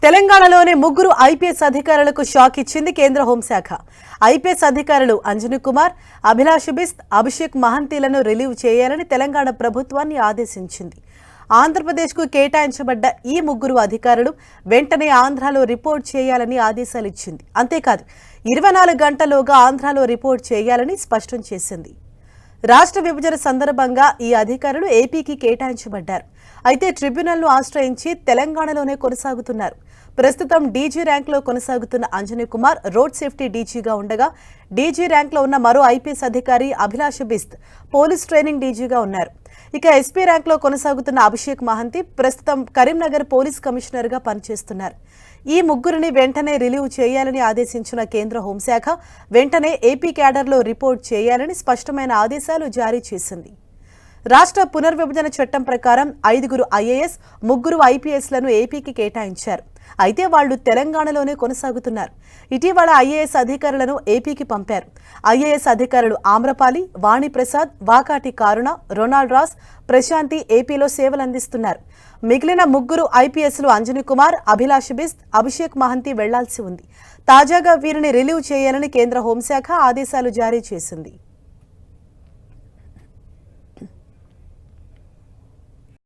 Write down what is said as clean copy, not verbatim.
తెలంగాణలోని ముగ్గురు ఐపీఎస్ అధికారులకు షాక్ ఇచ్చింది కేంద్ర హోంశాఖ. ఐపీఎస్ అధికారులు అంజనీ కుమార్, అభిలాష్ బిస్త్, అభిషేక్ మహంతీలను రిలీవ్ చేయాలని తెలంగాణ ప్రభుత్వాన్ని ఆదేశించింది. ఆంధ్రప్రదేశ్కు కేటాయించబడ్డ ఈ ముగ్గురు అధికారులు వెంటనే ఆంధ్రాలో రిపోర్ట్ చేయాలని ఆదేశాలు ఇచ్చింది. అంతేకాదు 24 గంటల్లోగా ఆంధ్రాలో రిపోర్ట్ చేయాలని స్పష్టం చేసింది. రాష్ట్ర విభజన సందర్భంగా ఈ అధికారులు ఏపీకి కేటాయించబడ్డారు. అయితే ట్రిబ్యునల్ను ఆశ్రయించి తెలంగాణలోనే కొనసాగుతున్నారు. ప్రస్తుతం డీజీ ర్యాంక్లో కొనసాగుతున్న అంజనీ కుమార్ రోడ్ సేఫ్టీ డీజీగా ఉండగా, డీజీ ర్యాంక్లో ఉన్న మరో ఐపీఎస్ అధికారి అభిలాష్ బిస్త్ పోలీస్ ట్రైనింగ్ డీజీగా ఉన్నారు. ఇక ఎస్పీ ర్యాంక్లో కొనసాగుతున్న అభిషేక్ మహంతి ప్రస్తుతం కరీంనగర్ పోలీస్ కమిషనర్గా పనిచేస్తున్నారు. ఈ ముగ్గురిని వెంటనే రిలీవ్ చేయాలని ఆదేశించిన కేంద్ర హోంశాఖ వెంటనే ఏపీ క్యాడర్లో రిపోర్ట్ చేయాలని స్పష్టమైన ఆదేశాలు జారీ చేసింది. రాష్ట్ర పునర్విభజన చట్టం ప్రకారం 5 ఐఏఎస్, 3 ఐపీఎస్లను ఏపీకి కేటాయించారు. అయితే వాళ్లు తెలంగాణలోనే కొనసాగుతున్నారు. ఇటీవల ఐఏఎస్ అధికారులను ఏపీకి పంపారు. ఐఏఎస్ అధికారులు ఆమ్రపాలి, వాణిప్రసాద్, వాకాటి కారుణ, రొనాల్డ్ రాస్, ప్రశాంతి ఏపీలో సేవలందిస్తున్నారు. మిగిలిన 3 ఐపీఎస్లు అంజనీ కుమార్, అభిలాష్ బిస్త్, అభిషేక్ మహంతి వెళ్లాల్సి ఉంది. తాజాగా వీరిని రిలీవ్ చేయాలని కేంద్ర హోంశాఖ ఆదేశాలు జారీ చేసింది.